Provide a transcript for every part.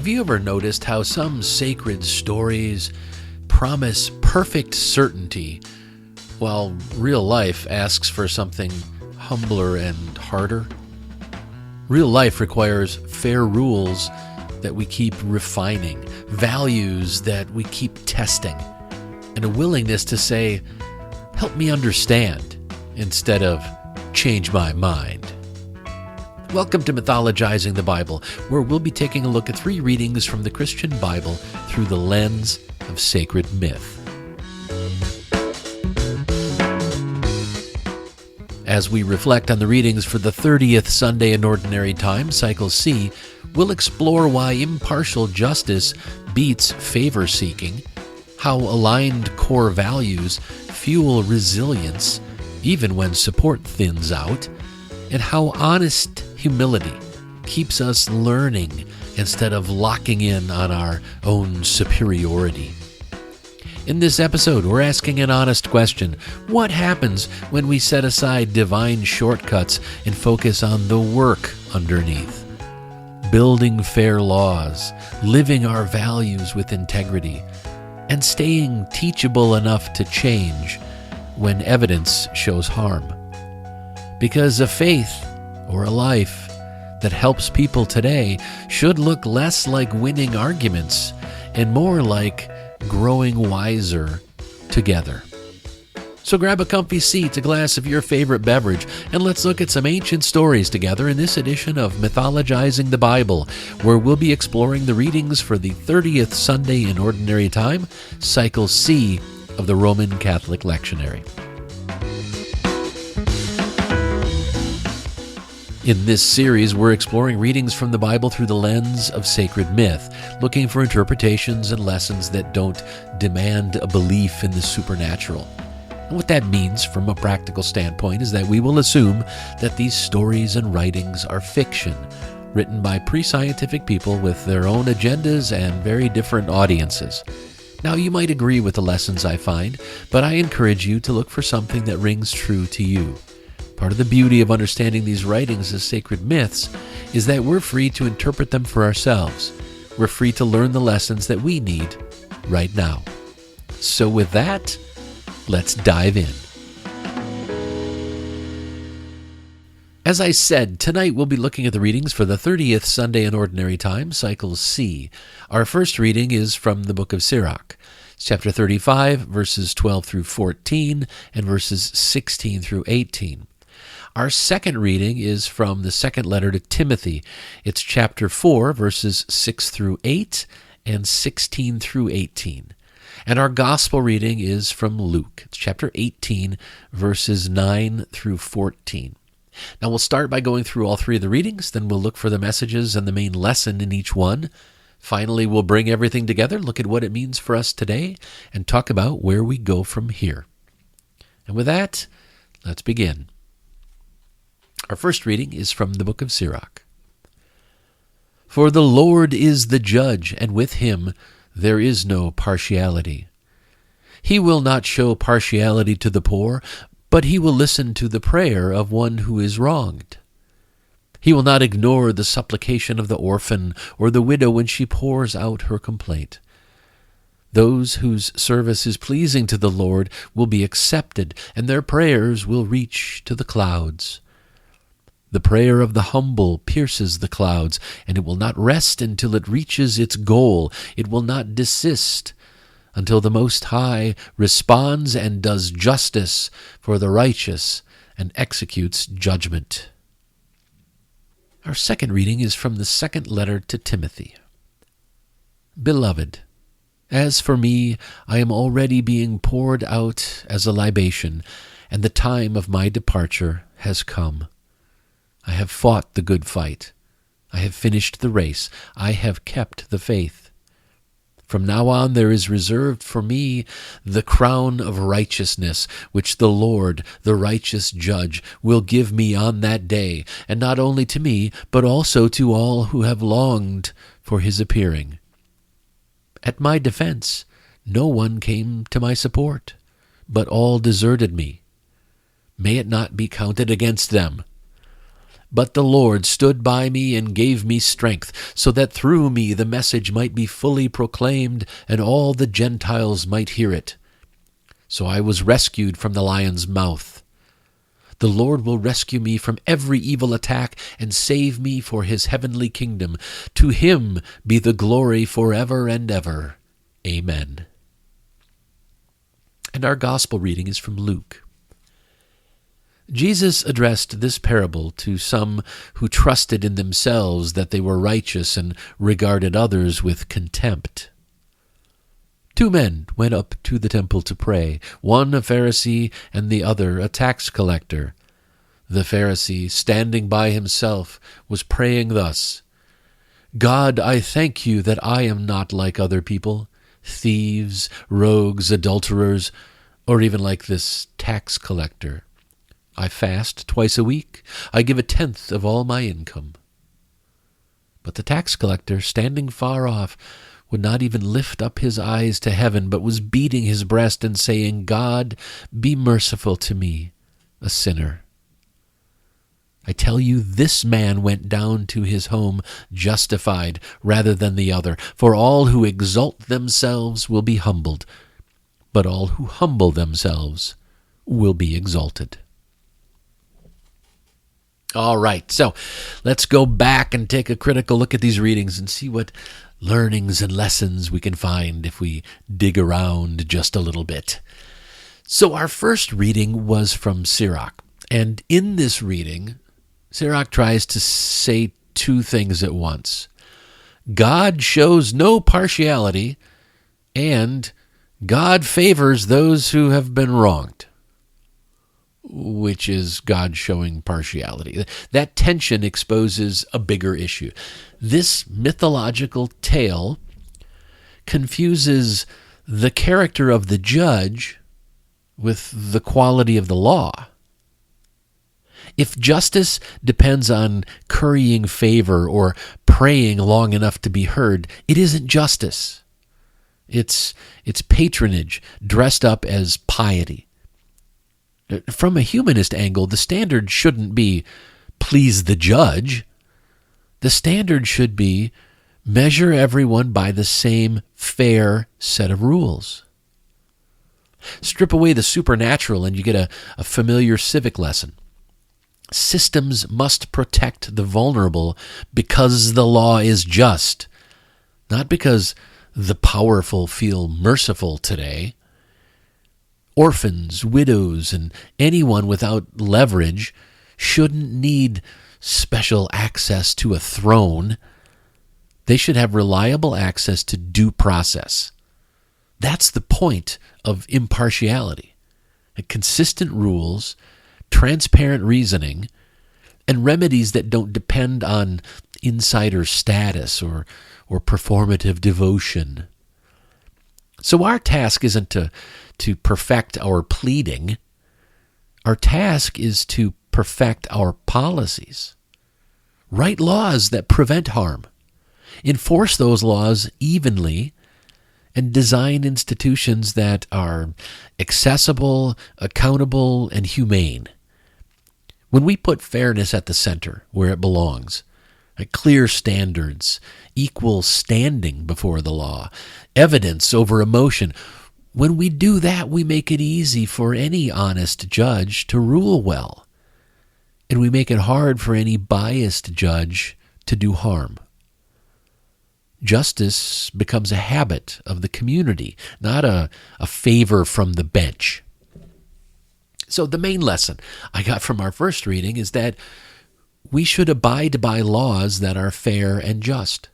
Have you ever noticed how some sacred stories promise perfect certainty, while real life asks for something humbler and harder? Real life requires fair rules that we keep refining, values that we keep testing, and a willingness to say, "Help me understand," instead of "change my mind." Welcome to Mythologizing the Bible, where we'll be taking a look at 3 readings from the Christian Bible through the lens of sacred myth. As we reflect on the readings for the 30th Sunday in Ordinary Time, Cycle C, we'll explore why impartial justice beats favor-seeking, how aligned core values fuel resilience even when support thins out, and how honest humility keeps us learning instead of locking in on our own superiority. In this episode, we're asking an honest question. What happens when we set aside divine shortcuts and focus on the work underneath? Building fair laws, living our values with integrity, and staying teachable enough to change when evidence shows harm. Because a faith or a life that helps people today should look less like winning arguments and more like growing wiser together. So grab a comfy seat, a glass of your favorite beverage, and let's look at some ancient stories together in this edition of Mythologizing the Bible, where we'll be exploring the readings for the 30th Sunday in Ordinary Time, Cycle C of the Roman Catholic Lectionary. In this series, we're exploring readings from the Bible through the lens of sacred myth, looking for interpretations and lessons that don't demand a belief in the supernatural. And what that means from a practical standpoint is that we will assume that these stories and writings are fiction, written by pre-scientific people with their own agendas and very different audiences. Now, you might agree with the lessons I find, but I encourage you to look for something that rings true to you. Part of the beauty of understanding these writings as sacred myths is that we're free to interpret them for ourselves. We're free to learn the lessons that we need right now. So with that, let's dive in. As I said, tonight we'll be looking at the readings for the 30th Sunday in Ordinary Time, Cycle C. Our first reading is from the book of Sirach. It's chapter 35, verses 12 through 14, and verses 16 through 18. Our second reading is from the second letter to Timothy. It's chapter 4, verses 6 through 8 and 16 through 18. And our gospel reading is from Luke. It's chapter 18, verses 9 through 14. Now we'll start by going through all 3 of the readings, then we'll look for the messages and the main lesson in each one. Finally, we'll bring everything together, look at what it means for us today, and talk about where we go from here. And with that, let's begin. Our first reading is from the book of Sirach. For the Lord is the judge, and with him there is no partiality. He will not show partiality to the poor, but he will listen to the prayer of one who is wronged. He will not ignore the supplication of the orphan or the widow when she pours out her complaint. Those whose service is pleasing to the Lord will be accepted, and their prayers will reach to the clouds. The prayer of the humble pierces the clouds, and it will not rest until it reaches its goal. It will not desist until the Most High responds and does justice for the righteous and executes judgment. Our second reading is from the second letter to Timothy. Beloved, as for me, I am already being poured out as a libation, and the time of my departure has come. I have fought the good fight. I have finished the race. I have kept the faith. From now on there is reserved for me the crown of righteousness, which the Lord, the righteous judge, will give me on that day, and not only to me, but also to all who have longed for his appearing. At my defense, no one came to my support, but all deserted me. May it not be counted against them. But the Lord stood by me and gave me strength, so that through me the message might be fully proclaimed, and all the Gentiles might hear it. So I was rescued from the lion's mouth. The Lord will rescue me from every evil attack and save me for his heavenly kingdom. To him be the glory forever and ever. Amen. And our gospel reading is from Luke. Jesus addressed this parable to some who trusted in themselves that they were righteous and regarded others with contempt. 2 men went up to the temple to pray, one a Pharisee and the other a tax collector. The Pharisee, standing by himself, was praying thus, God, I thank you that I am not like other people, thieves, rogues, adulterers, or even like this tax collector. I fast twice a week. I give 1/10 of all my income. But the tax collector, standing far off, would not even lift up his eyes to heaven, but was beating his breast and saying, God, be merciful to me, a sinner. I tell you, this man went down to his home justified rather than the other. For all who exalt themselves will be humbled, but all who humble themselves will be exalted. All right, so let's go back and take a critical look at these readings and see what learnings and lessons we can find if we dig around just a little bit. So our first reading was from Sirach, and in this reading, Sirach tries to say 2 things at once. God shows no partiality, and God favors those who have been wronged, which is God showing partiality. That tension exposes a bigger issue. This mythological tale confuses the character of the judge with the quality of the law. If justice depends on currying favor or praying long enough to be heard, it isn't justice. It's patronage dressed up as piety. From a humanist angle, the standard shouldn't be please the judge. The standard should be measure everyone by the same fair set of rules. Strip away the supernatural and you get a familiar civic lesson. Systems must protect the vulnerable because the law is just, not because the powerful feel merciful today. Orphans, widows, and anyone without leverage shouldn't need special access to a throne. They should have reliable access to due process. That's the point of impartiality. Consistent rules, transparent reasoning, and remedies that don't depend on insider status or performative devotion. So our task isn't to perfect our pleading. Our task is to perfect our policies. Write laws that prevent harm. Enforce those laws evenly and design institutions that are accessible, accountable, and humane. When we put fairness at the center, where it belongs, clear standards, equal standing before the law, evidence over emotion, when we do that, we make it easy for any honest judge to rule well, and we make it hard for any biased judge to do harm. Justice becomes a habit of the community, not a favor from the bench. So the main lesson I got from our first reading is that we should abide by laws that are fair and just.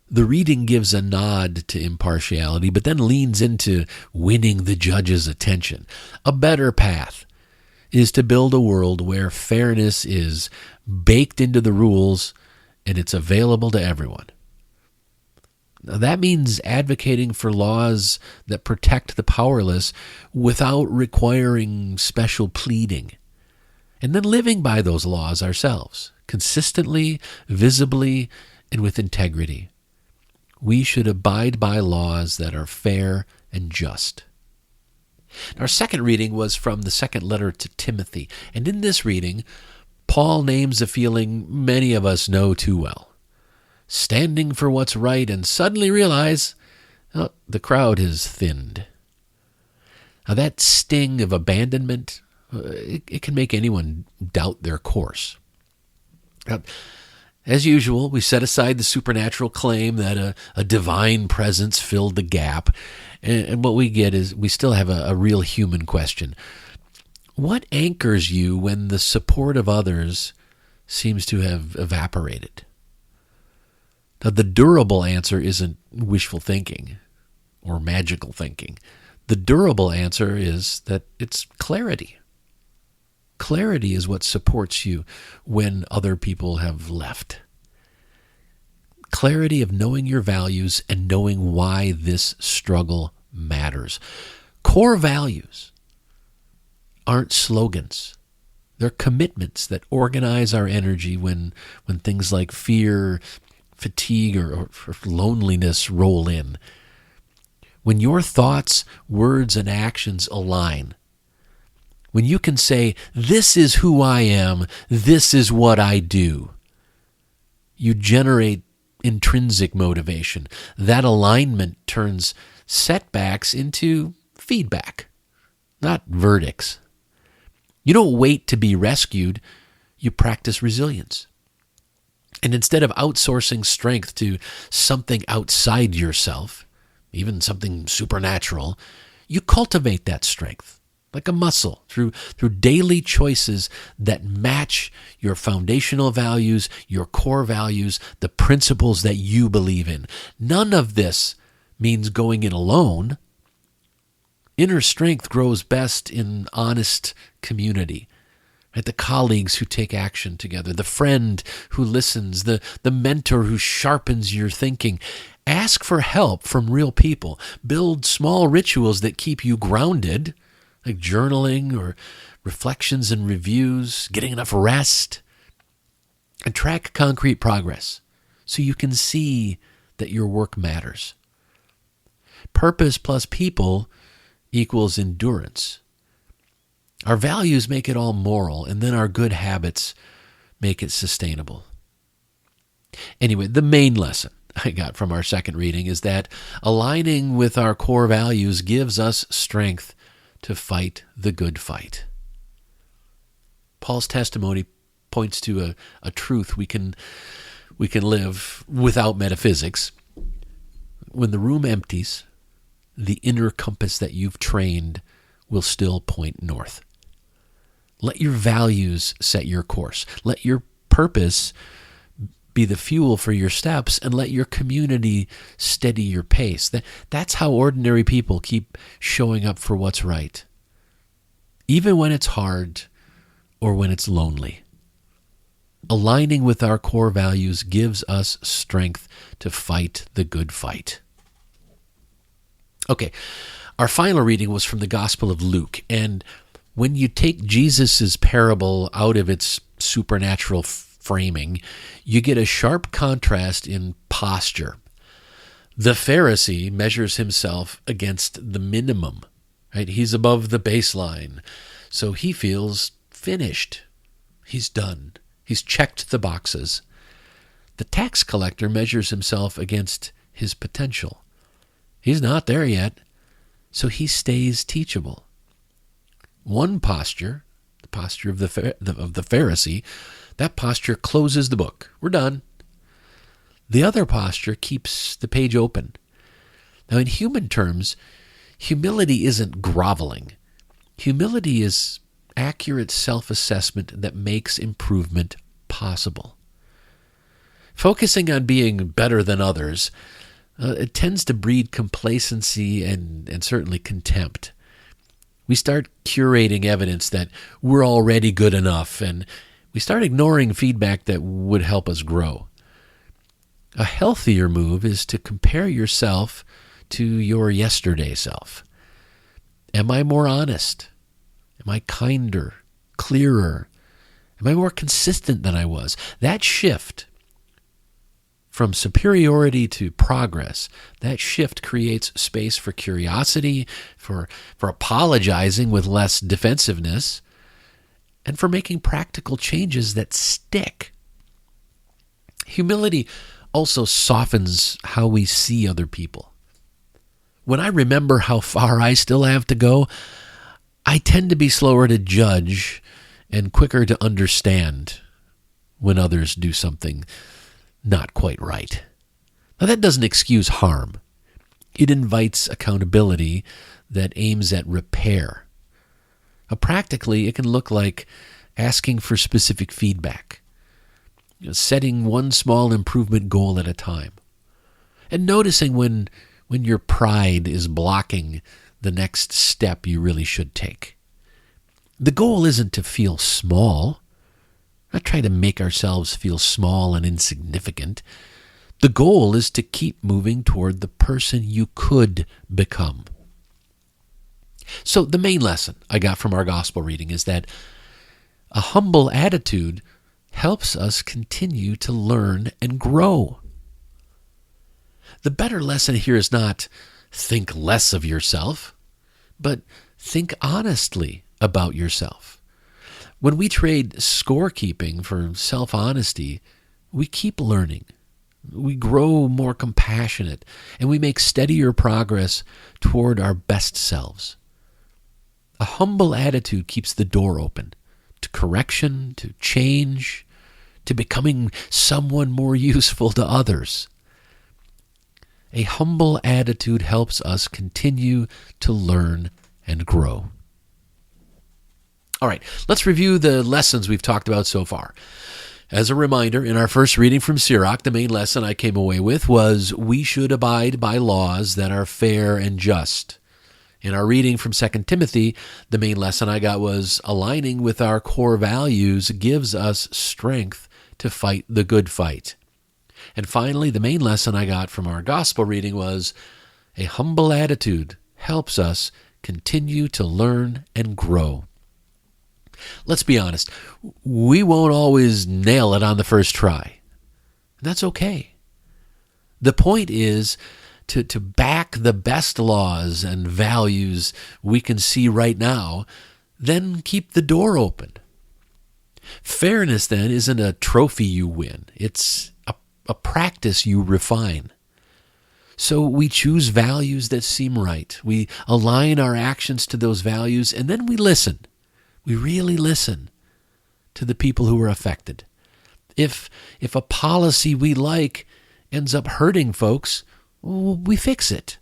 The reading gives a nod to impartiality, but then leans into winning the judge's attention. A better path is to build a world where fairness is baked into the rules and it's available to everyone. Now, that means advocating for laws that protect the powerless without requiring special pleading, and then living by those laws ourselves, consistently, visibly, and with integrity. We should abide by laws that are fair and just. Our second reading was from the second letter to Timothy, and in this reading, Paul names a feeling many of us know too well. Standing for what's right and suddenly realize, oh, the crowd has thinned. Now that sting of abandonment, it can make anyone doubt their course. Now, as usual, we set aside the supernatural claim that a divine presence filled the gap, and what we get is we still have a real human question. What anchors you when the support of others seems to have evaporated? Now, the durable answer isn't wishful thinking or magical thinking. The durable answer is that it's clarity. Clarity is what supports you when other people have left. Clarity of knowing your values and knowing why this struggle matters. Core values aren't slogans. They're commitments that organize our energy when things like fear, fatigue, or loneliness roll in. When your thoughts, words, and actions align, when you can say, this is who I am, this is what I do, you generate intrinsic motivation. That alignment turns setbacks into feedback, not verdicts. You don't wait to be rescued, you practice resilience. And instead of outsourcing strength to something outside yourself, even something supernatural, you cultivate that strength like a muscle through daily choices that match your foundational values, your core values, the principles that you believe in. None of this means going it alone. Inner strength grows best in honest community. Right? The colleagues who take action together, the friend who listens, the mentor who sharpens your thinking. Ask for help from real people. Build small rituals that keep you grounded, like journaling or reflections and reviews, getting enough rest. And track concrete progress so you can see that your work matters. Purpose plus people equals endurance. Our values make it all moral, and then our good habits make it sustainable. Anyway, the main lesson I got from our second reading is that aligning with our core values gives us strength to fight the good fight. Paul's testimony points to a truth we can live without metaphysics. When the room empties, the inner compass that you've trained will still point north. Let your values set your course. Let your purpose be the fuel for your steps, and let your community steady your pace. That's how ordinary people keep showing up for what's right, even when it's hard or when it's lonely. Aligning with our core values gives us strength to fight the good fight. Okay, our final reading was from the Gospel of Luke, and when you take Jesus' parable out of its supernatural framing, you get a sharp contrast in posture. The Pharisee measures himself against the minimum, right? He's above the baseline, so he feels finished. He's done. He's checked the boxes. The tax collector measures himself against his potential. He's not there yet, so he stays teachable. One posture, the posture of the Pharisee, that posture closes the book. We're done. The other posture keeps the page open. Now, in human terms, humility isn't groveling. Humility is accurate self-assessment that makes improvement possible. Focusing on being better than others, it tends to breed complacency and certainly contempt. We start curating evidence that we're already good enough, and we start ignoring feedback that would help us grow. A healthier move is to compare yourself to your yesterday self. Am I more honest? Am I kinder, clearer? Am I more consistent than I was? That shift from superiority to progress, that shift creates space for curiosity, for apologizing with less defensiveness, and for making practical changes that stick. Humility also softens how we see other people. When I remember how far I still have to go, I tend to be slower to judge and quicker to understand when others do something not quite right. Now, that doesn't excuse harm. It invites accountability that aims at repair. Practically, it can look like asking for specific feedback, setting one small improvement goal at a time, and noticing when your pride is blocking the next step you really should take. The goal isn't to feel small, not try to make ourselves feel small and insignificant. The goal is to keep moving toward the person you could become. So the main lesson I got from our gospel reading is that a humble attitude helps us continue to learn and grow. The better lesson here is not think less of yourself, but think honestly about yourself. When we trade scorekeeping for self-honesty, we keep learning. We grow more compassionate, and we make steadier progress toward our best selves. A humble attitude keeps the door open to correction, to change, to becoming someone more useful to others. A humble attitude helps us continue to learn and grow. All right, let's review the lessons we've talked about so far. As a reminder, in our first reading from Sirach, the main lesson I came away with was we should abide by laws that are fair and just. In our reading from 2 Timothy, the main lesson I got was aligning with our core values gives us strength to fight the good fight. And finally, the main lesson I got from our gospel reading was a humble attitude helps us continue to learn and grow. Let's be honest, we won't always nail it on the first try. That's okay. The point is to back the best laws and values we can see right now, then keep the door open. Fairness, then, isn't a trophy you win. It's a practice you refine. So we choose values that seem right. We align our actions to those values, and then we listen. We really listen to the people who are affected. If a policy we like ends up hurting folks, we fix it.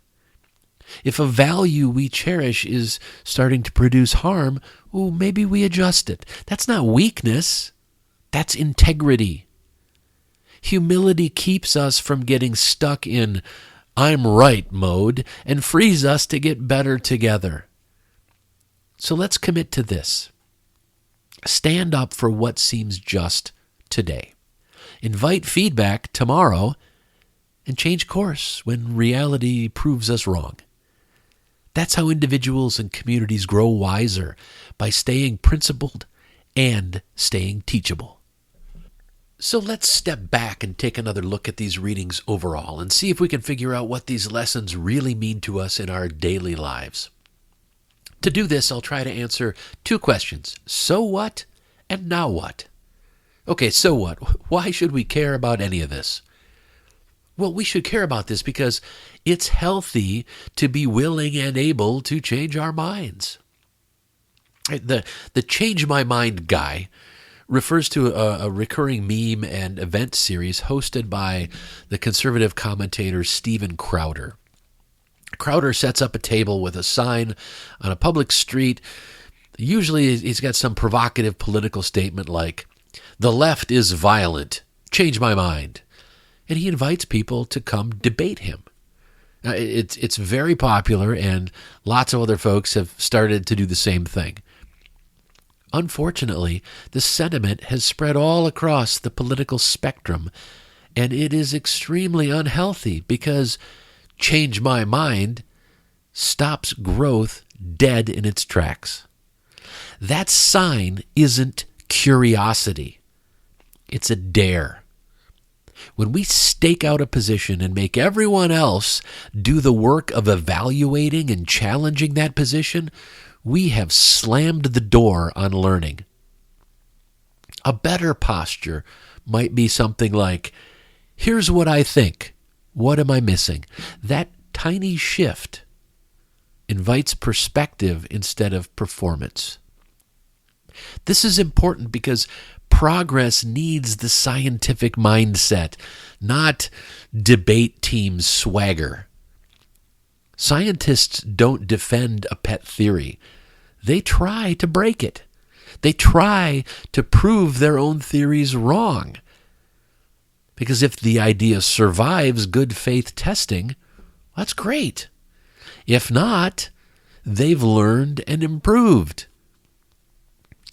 If a value we cherish is starting to produce harm, maybe we adjust it. That's not weakness. That's integrity. Humility keeps us from getting stuck in I'm right mode and frees us to get better together. So let's commit to this. Stand up for what seems just today. Invite feedback tomorrow and change course when reality proves us wrong. That's how individuals and communities grow wiser, by staying principled and staying teachable. So let's step back and take another look at these readings overall and see if we can figure out what these lessons really mean to us in our daily lives. To do this, I'll try to answer two questions. So what and now what? Okay, so what? Why should we care about any of this? Well, we should care about this because it's healthy to be willing and able to change our minds. The Change My Mind guy refers to a recurring meme and event series hosted by the conservative commentator Steven Crowder. Crowder sets up a table with a sign on a public street. Usually he's got some provocative political statement like, "The left is violent. Change my mind." And he invites people to come debate him. It's very popular, and lots of other folks have started to do the same thing. Unfortunately, the sentiment has spread all across the political spectrum, and it is extremely unhealthy because change my mind stops growth dead in its tracks. That sign isn't curiosity. It's a dare. When we stake out a position and make everyone else do the work of evaluating and challenging that position, we have slammed the door on learning. A better posture might be something like, here's what I think. What am I missing? That tiny shift invites perspective instead of performance. This is important because progress needs the scientific mindset, not debate team swagger. Scientists don't defend a pet theory. They try to break it. They try to prove their own theories wrong. Because if the idea survives good faith testing, that's great. If not, they've learned and improved.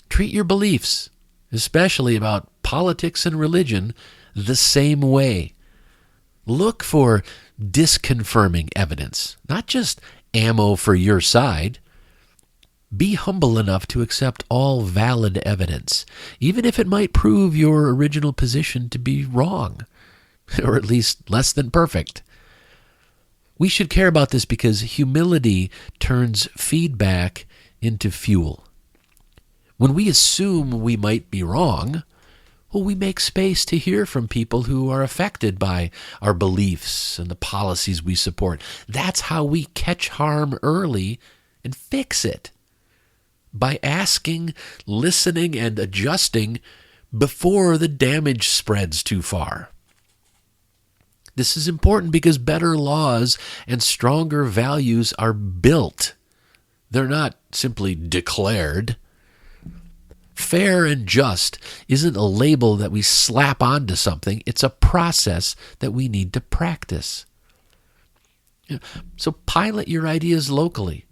Treat your beliefs, especially about politics and religion, the same way. Look for disconfirming evidence, not just ammo for your side. Be humble enough to accept all valid evidence, even if it might prove your original position to be wrong, or at least less than perfect. We should care about this because humility turns feedback into fuel. When we assume we might be wrong, well, we make space to hear from people who are affected by our beliefs and the policies we support. That's how we catch harm early and fix it. By asking, listening, and adjusting before the damage spreads too far. This is important because better laws and stronger values are built. They're not simply declared. Fair and just isn't a label that we slap onto something. It's a process that we need to practice. So pilot your ideas locally.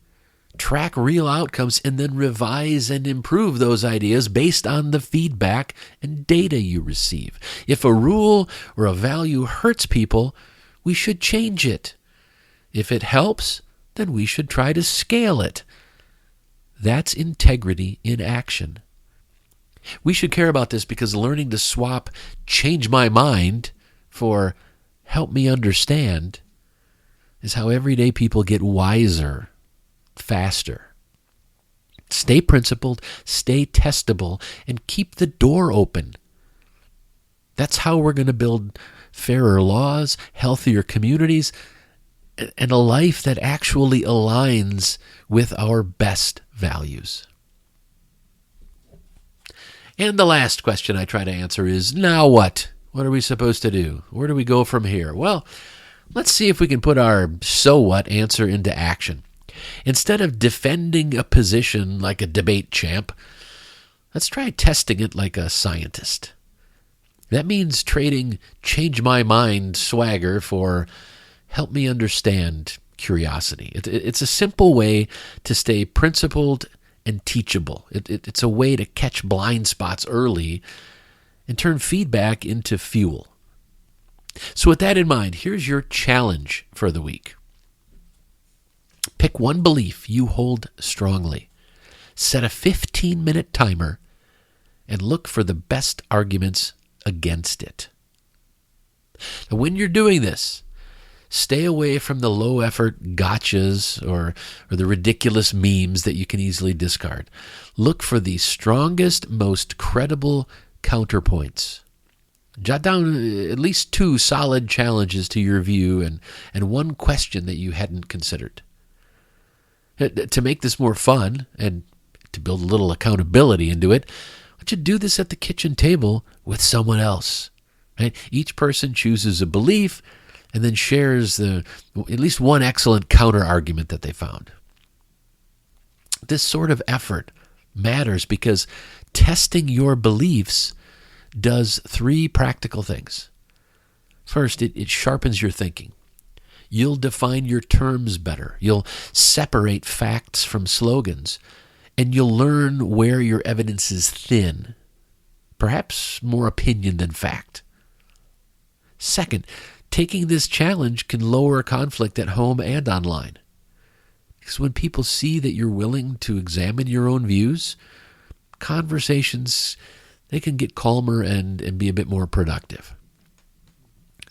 Track real outcomes and then revise and improve those ideas based on the feedback and data you receive. If a rule or a value hurts people, we should change it. If it helps, then we should try to scale it. That's integrity in action. We should care about this because learning to swap change my mind for help me understand is how everyday people get wiser faster. Stay principled, stay testable, and keep the door open. That's how we're going to build fairer laws, healthier communities, and a life that actually aligns with our best values. And the last question I try to answer is, now what? What are we supposed to do? Where do we go from here? Well, let's see if we can put our so what answer into action. Instead of defending a position like a debate champ, let's try testing it like a scientist. That means trading change my mind swagger for help me understand curiosity. It's a simple way to stay principled and teachable. It's a way to catch blind spots early and turn feedback into fuel. So with that in mind, here's your challenge for the week. Pick one belief you hold strongly. Set a 15-minute timer and look for the best arguments against it. Now, when you're doing this, stay away from the low-effort gotchas or the ridiculous memes that you can easily discard. Look for the strongest, most credible counterpoints. Jot down at least 2 solid challenges to your view and one question that you hadn't considered. To make this more fun and to build a little accountability into it, why don't you do this at the kitchen table with someone else? Right? Each person chooses a belief and then shares at least one excellent counter-argument that they found. This sort of effort matters because testing your beliefs does 3 practical things. First, it sharpens your thinking. You'll define your terms better. You'll separate facts from slogans. And you'll learn where your evidence is thin. Perhaps more opinion than fact. Second, taking this challenge can lower conflict at home and online. Because when people see that you're willing to examine your own views, conversations, they can get calmer and be a bit more productive.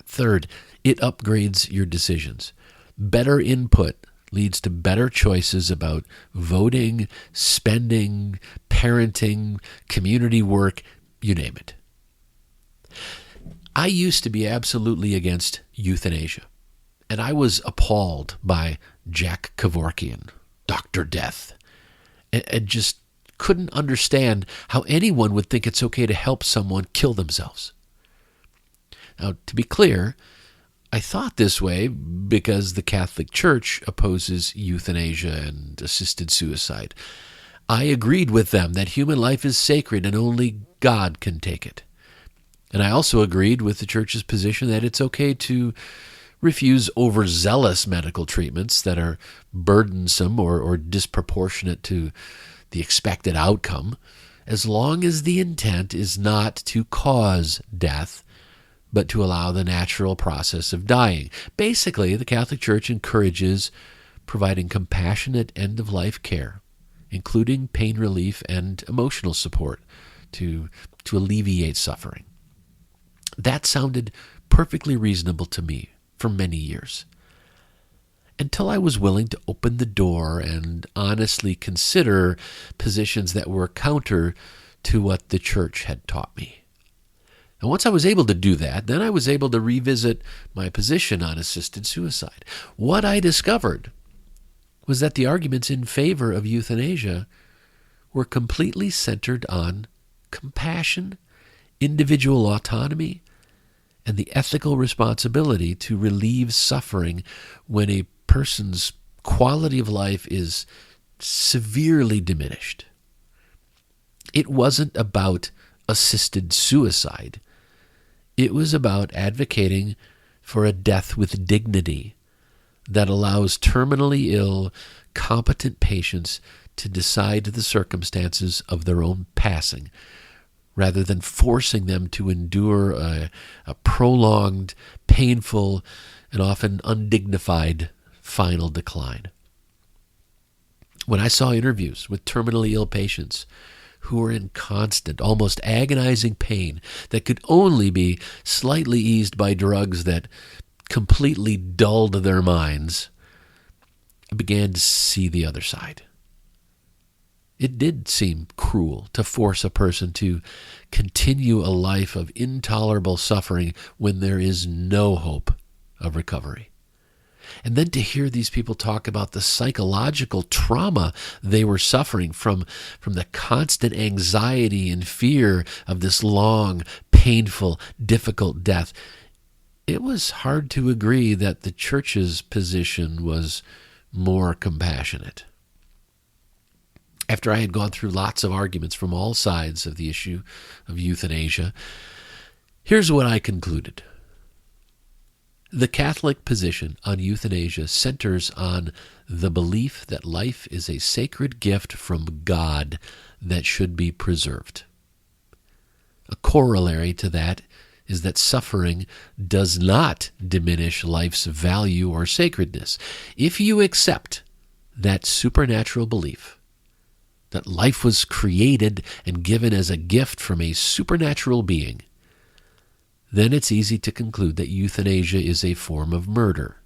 Third, it upgrades your decisions. Better input leads to better choices about voting, spending, parenting, community work, you name it. I used to be absolutely against euthanasia, and I was appalled by Jack Kevorkian, Dr. Death, and just couldn't understand how anyone would think it's okay to help someone kill themselves. Now, to be clear, I thought this way because the Catholic Church opposes euthanasia and assisted suicide. I agreed with them that human life is sacred and only God can take it. And I also agreed with the Church's position that it's okay to refuse overzealous medical treatments that are burdensome or disproportionate to the expected outcome, as long as the intent is not to cause death, but to allow the natural process of dying. Basically, the Catholic Church encourages providing compassionate end-of-life care, including pain relief and emotional support to alleviate suffering. That sounded perfectly reasonable to me for many years, until I was willing to open the door and honestly consider positions that were counter to what the Church had taught me. And once I was able to do that, then I was able to revisit my position on assisted suicide. What I discovered was that the arguments in favor of euthanasia were completely centered on compassion, individual autonomy, and the ethical responsibility to relieve suffering when a person's quality of life is severely diminished. It wasn't about assisted suicide. It was about advocating for a death with dignity that allows terminally ill, competent patients to decide the circumstances of their own passing, rather than forcing them to endure a prolonged, painful, and often undignified final decline. When I saw interviews with terminally ill patients who were in constant, almost agonizing pain that could only be slightly eased by drugs that completely dulled their minds, I began to see the other side. It did seem cruel to force a person to continue a life of intolerable suffering when there is no hope of recovery. And then to hear these people talk about the psychological trauma they were suffering from the constant anxiety and fear of this long, painful, difficult death, it was hard to agree that the Church's position was more compassionate. After I had gone through lots of arguments from all sides of the issue of euthanasia, here's what I concluded. The Catholic position on euthanasia centers on the belief that life is a sacred gift from God that should be preserved. A corollary to that is that suffering does not diminish life's value or sacredness. If you accept that supernatural belief, that life was created and given as a gift from a supernatural being, then it's easy to conclude that euthanasia is a form of murder.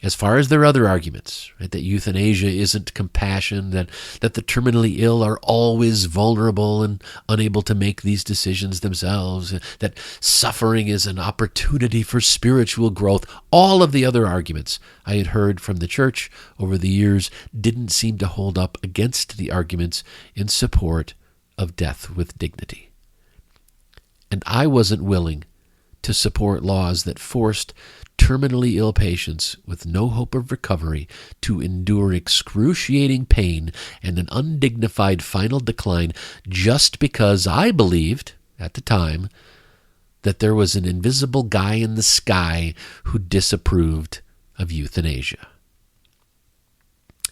As far as their other arguments, right, that euthanasia isn't compassion, that the terminally ill are always vulnerable and unable to make these decisions themselves, that suffering is an opportunity for spiritual growth, all of the other arguments I had heard from the Church over the years didn't seem to hold up against the arguments in support of death with dignity. And I wasn't willing to support laws that forced terminally ill patients with no hope of recovery to endure excruciating pain and an undignified final decline just because I believed, at the time, that there was an invisible guy in the sky who disapproved of euthanasia.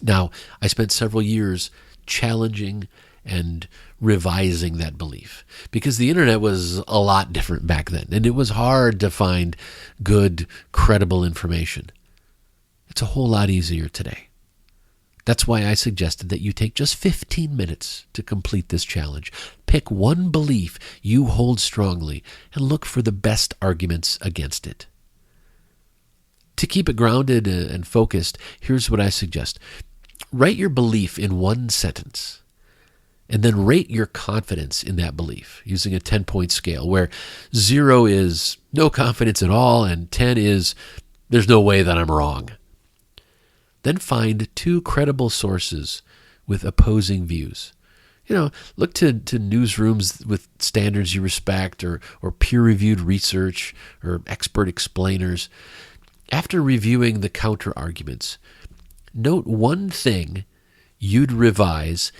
Now, I spent several years challenging and revising that belief, because the internet was a lot different back then, and it was hard to find good, credible information. It's a whole lot easier today. That's why I suggested that you take just 15 minutes to complete this challenge. Pick one belief you hold strongly and look for the best arguments against it. To keep it grounded and focused, here's what I suggest. Write your belief in one sentence, And then rate your confidence in that belief using a 10-point scale, where 0 is no confidence at all and 10 is there's no way that I'm wrong. Then find 2 credible sources with opposing views. Look to newsrooms with standards you respect, or peer-reviewed research, or expert explainers. After reviewing the counter-arguments, note one thing you'd revise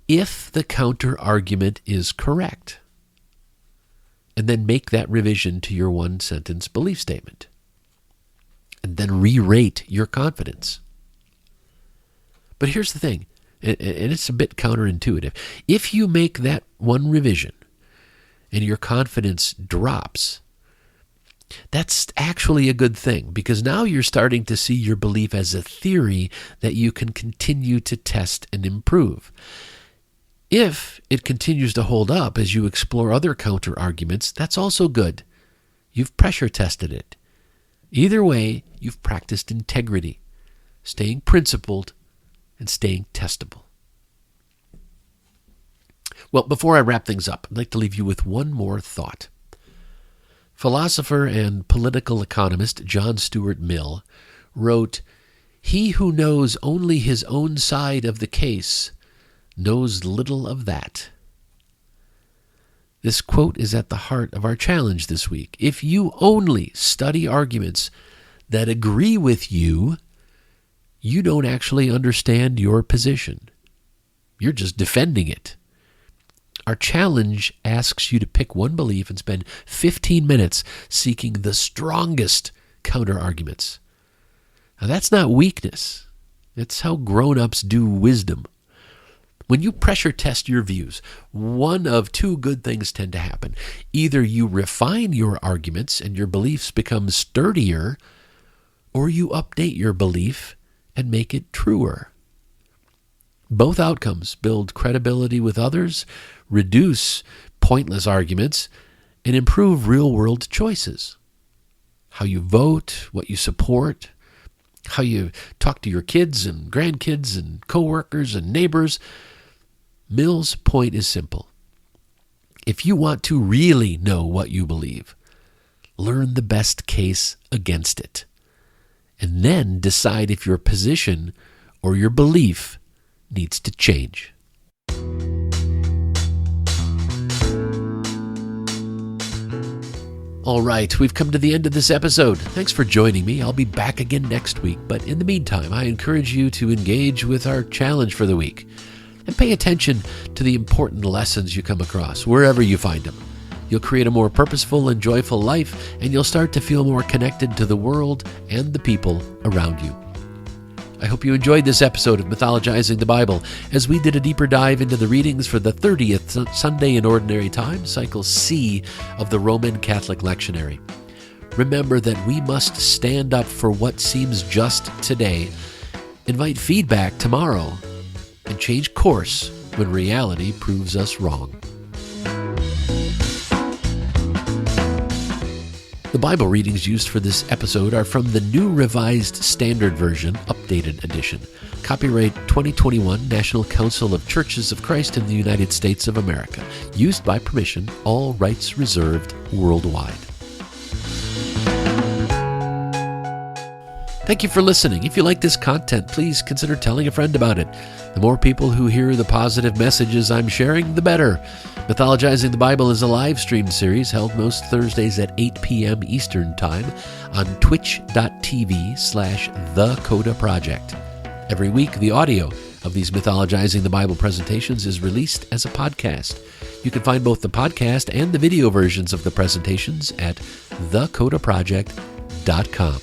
if the counter-argument is correct, and then make that revision to your one-sentence belief statement, and then re-rate your confidence. But here's the thing, and it's a bit counterintuitive. If you make that one revision and your confidence drops, that's actually a good thing, because now you're starting to see your belief as a theory that you can continue to test and improve. If it continues to hold up as you explore other counter-arguments, that's also good. You've pressure tested it. Either way, you've practiced integrity, staying principled, and staying testable. Well, before I wrap things up, I'd like to leave you with one more thought. Philosopher and political economist John Stuart Mill wrote, "He who knows only his own side of the case knows little of that." This quote is at the heart of our challenge this week. If you only study arguments that agree with you, you don't actually understand your position. You're just defending it. Our challenge asks you to pick one belief and spend 15 minutes seeking the strongest counter-arguments. Now, that's not weakness. It's how grown-ups do wisdom. When you pressure test your views, one of 2 good things tend to happen. Either you refine your arguments and your beliefs become sturdier, or you update your belief and make it truer. Both outcomes build credibility with others, reduce pointless arguments, and improve real-world choices. How you vote, what you support, how you talk to your kids and grandkids and coworkers and neighbors. Mill's point is simple. If you want to really know what you believe, learn the best case against it, and then decide if your position or your belief needs to change. All right, we've come to the end of this episode. Thanks for joining me. I'll be back again next week, but in the meantime, I encourage you to engage with our challenge for the week and pay attention to the important lessons you come across, wherever you find them. You'll create a more purposeful and joyful life, and you'll start to feel more connected to the world and the people around you. I hope you enjoyed this episode of Mythologizing the Bible, as we did a deeper dive into the readings for the 30th Sunday in Ordinary Time, Cycle C of the Roman Catholic Lectionary. Remember that we must stand up for what seems just today, invite feedback tomorrow, and change course when reality proves us wrong. The Bible readings used for this episode are from the New Revised Standard Version, Updated Edition. Copyright 2021, National Council of Churches of Christ in the United States of America. Used by permission, all rights reserved worldwide. Thank you for listening. If you like this content, please consider telling a friend about it. The more people who hear the positive messages I'm sharing, the better. Mythologizing the Bible is a live-streamed series held most Thursdays at 8 p.m. Eastern Time on twitch.tv/thecodaproject. Every week, the audio of these Mythologizing the Bible presentations is released as a podcast. You can find both the podcast and the video versions of the presentations at thecodaproject.com.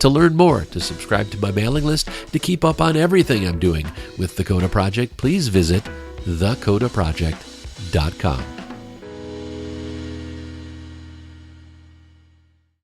To learn more, to subscribe to my mailing list, to keep up on everything I'm doing with the Coda Project, please visit thecodaproject.com.